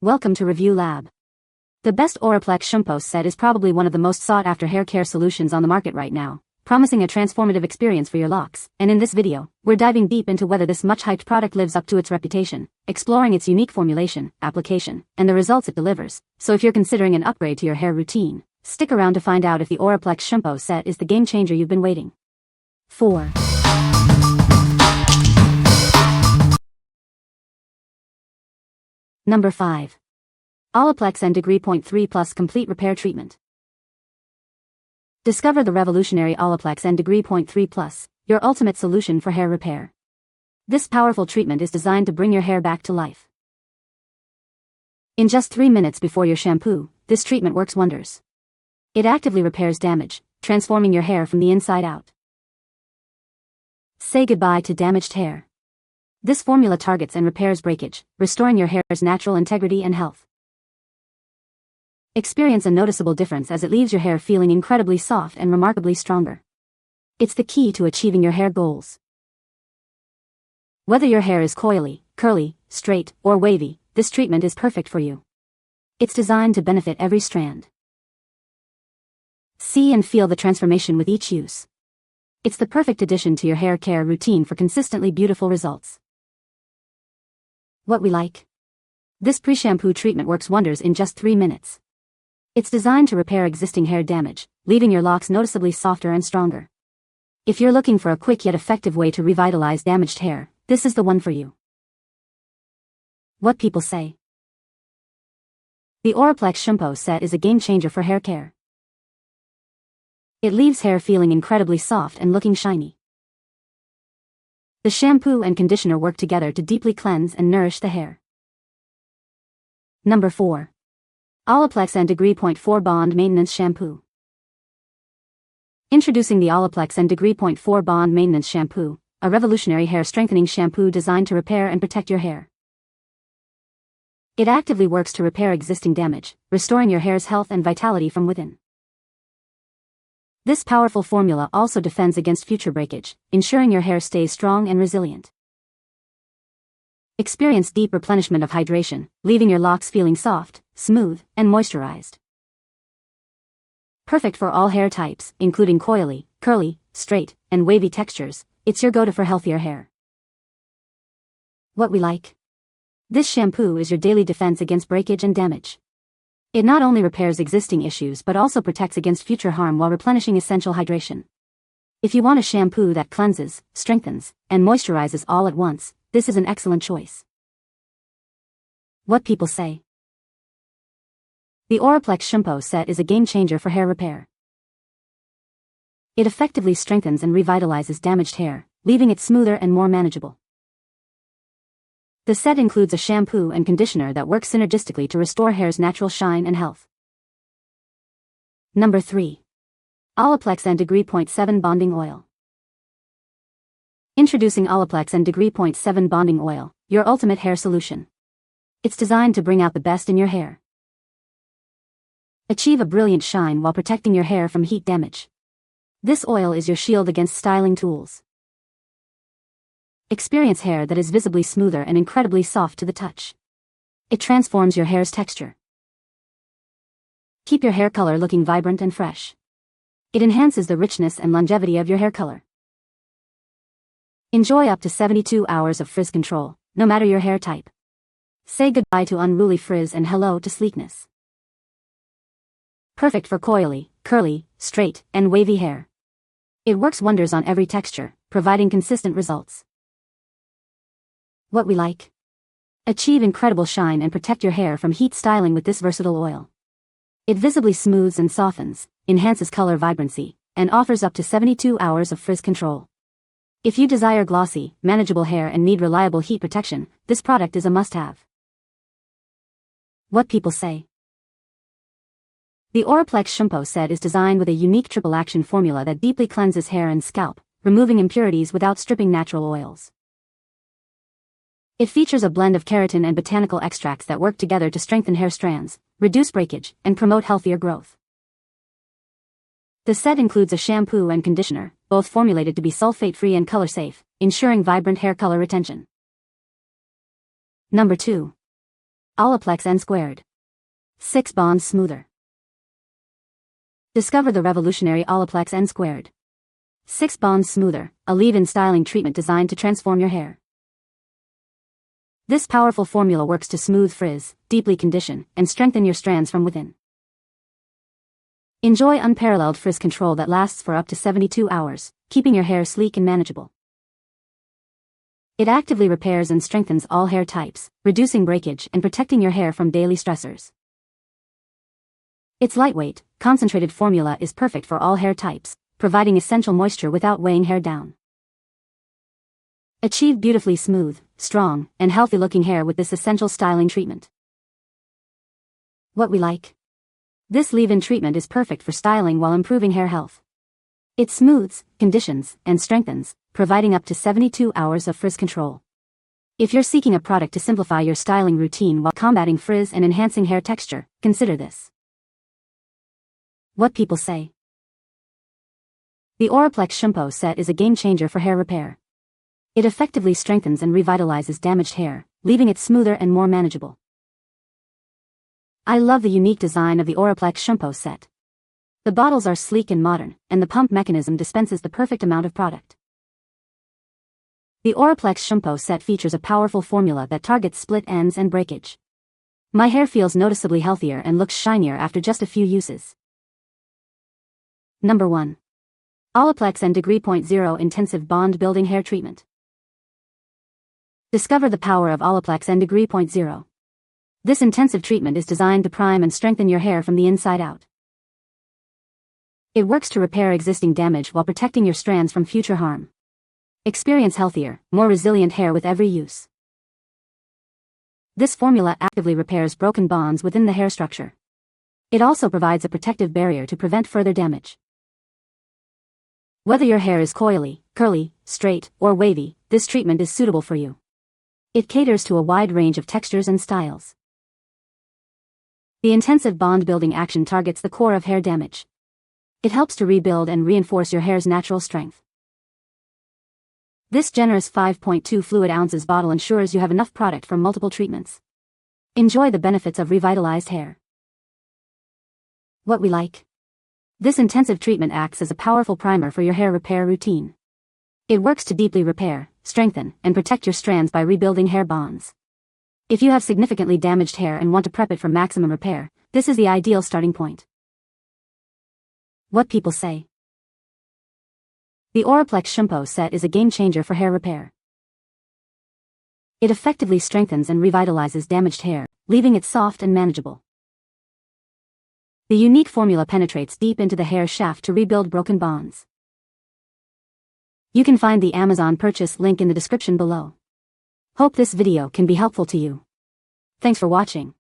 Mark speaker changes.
Speaker 1: Welcome to Review Lab. The best Oraplex Shoompo Set is probably one of the most sought-after hair care solutions on the market right now, promising a transformative experience for your locks. And in this video, we're diving deep into whether this much-hyped product lives up to its reputation, exploring its unique formulation, application, and the results it delivers. So if you're considering an upgrade to your hair routine, stick around to find out if the Oraplex Shoompo Set is the game-changer you've been waiting for. Number 5. Olaplex N Degree 3 Plus Complete Repair Treatment. Discover the revolutionary Olaplex N Degree 3 Plus, your ultimate solution for hair repair. This powerful treatment is designed to bring your hair back to life. In just 3 minutes before your shampoo, this treatment works wonders. It actively repairs damage, transforming your hair from the inside out. Say goodbye to damaged hair. This formula targets and repairs breakage, restoring your hair's natural integrity and health. Experience a noticeable difference as it leaves your hair feeling incredibly soft and remarkably stronger. It's the key to achieving your hair goals. Whether your hair is coily, curly, straight, or wavy, this treatment is perfect for you. It's designed to benefit every strand. See and feel the transformation with each use. It's the perfect addition to your hair care routine for consistently beautiful results. What we like. This pre-shampoo treatment works wonders in just 3 minutes. It's designed to repair existing hair damage, leaving your locks noticeably softer and stronger. If you're looking for a quick yet effective way to revitalize damaged hair, this is the one for you. What people say. The Oraplex Shoompo Set is a game-changer for hair care. It leaves hair feeling incredibly soft and looking shiny. The shampoo and conditioner work together to deeply cleanse and nourish the hair. Number 4. Olaplex N Degree 4 Bond Maintenance Shampoo. Introducing the Olaplex N Degree 4 Bond Maintenance Shampoo, a revolutionary hair strengthening shampoo designed to repair and protect your hair. It actively works to repair existing damage, restoring your hair's health and vitality from within. This powerful formula also defends against future breakage, ensuring your hair stays strong and resilient. Experience deep replenishment of hydration, leaving your locks feeling soft, smooth, and moisturized. Perfect for all hair types, including coily, curly, straight, and wavy textures, it's your go-to for healthier hair. What we like. This shampoo is your daily defense against breakage and damage. It not only repairs existing issues but also protects against future harm while replenishing essential hydration. If you want a shampoo that cleanses, strengthens, and moisturizes all at once, this is an excellent choice. What people say. The Oraplex Shoompo Set is a game-changer for hair repair. It effectively strengthens and revitalizes damaged hair, leaving it smoother and more manageable. The set includes a shampoo and conditioner that work synergistically to restore hair's natural shine and health. Number 3. Olaplex N Degree 7 Bonding Oil. Introducing Olaplex N Degree 7 Bonding Oil, your ultimate hair solution. It's designed to bring out the best in your hair. Achieve a brilliant shine while protecting your hair from heat damage. This oil is your shield against styling tools. Experience hair that is visibly smoother and incredibly soft to the touch. It transforms your hair's texture. Keep your hair color looking vibrant and fresh. It enhances the richness and longevity of your hair color. Enjoy up to 72 hours of frizz control, no matter your hair type. Say goodbye to unruly frizz and hello to sleekness. Perfect for coily, curly, straight, and wavy hair. It works wonders on every texture, providing consistent results. What we like. Achieve incredible shine and protect your hair from heat styling with this versatile oil. It visibly smooths and softens, enhances color vibrancy, and offers up to 72 hours of frizz control. If you desire glossy, manageable hair and need reliable heat protection, this product is a must-have. What people say. The Oraplex Shoompo Set is designed with a unique triple-action formula that deeply cleanses hair and scalp, removing impurities without stripping natural oils. It features a blend of keratin and botanical extracts that work together to strengthen hair strands, reduce breakage, and promote healthier growth. The set includes a shampoo and conditioner, both formulated to be sulfate-free and color-safe, ensuring vibrant hair color retention. Number 2. Olaplex N squared. 6 bonds smoother. Discover the revolutionary Olaplex N squared. 6 bonds smoother, a leave-in styling treatment designed to transform your hair. This powerful formula works to smooth frizz, deeply condition, and strengthen your strands from within. Enjoy unparalleled frizz control that lasts for up to 72 hours, keeping your hair sleek and manageable. It actively repairs and strengthens all hair types, reducing breakage and protecting your hair from daily stressors. Its lightweight, concentrated formula is perfect for all hair types, providing essential moisture without weighing hair down. Achieve beautifully smooth, strong, and healthy-looking hair with this essential styling treatment. What we like. This leave-in treatment is perfect for styling while improving hair health. It smooths, conditions, and strengthens, providing up to 72 hours of frizz control. If you're seeking a product to simplify your styling routine while combating frizz and enhancing hair texture, consider this. What people say. The Oraplex Shoompo Set is a game-changer for hair repair. It effectively strengthens and revitalizes damaged hair, leaving it smoother and more manageable. I love the unique design of the Oraplex Shoompo Set. The bottles are sleek and modern, and the pump mechanism dispenses the perfect amount of product. The Oraplex Shoompo Set features a powerful formula that targets split ends and breakage. My hair feels noticeably healthier and looks shinier after just a few uses. Number 1. Olaplex N 3.0 Intensive Bond Building Hair Treatment. Discover the power of Olaplex N 3.0. This intensive treatment is designed to prime and strengthen your hair from the inside out. It works to repair existing damage while protecting your strands from future harm. Experience healthier, more resilient hair with every use. This formula actively repairs broken bonds within the hair structure. It also provides a protective barrier to prevent further damage. Whether your hair is coily, curly, straight, or wavy, this treatment is suitable for you. It caters to a wide range of textures and styles. The intensive bond-building action targets the core of hair damage. It helps to rebuild and reinforce your hair's natural strength. This generous 5.2 fluid ounces bottle ensures you have enough product for multiple treatments. Enjoy the benefits of revitalized hair. What we like. This intensive treatment acts as a powerful primer for your hair repair routine. It works to deeply repair, strengthen, and protect your strands by rebuilding hair bonds. If you have significantly damaged hair and want to prep it for maximum repair, this is the ideal starting point. What people say. The Oraplex Shoompo Set is a game-changer for hair repair. It effectively strengthens and revitalizes damaged hair, leaving it soft and manageable. The unique formula penetrates deep into the hair shaft to rebuild broken bonds. You can find the Amazon purchase link in the description below. Hope this video can be helpful to you. Thanks for watching.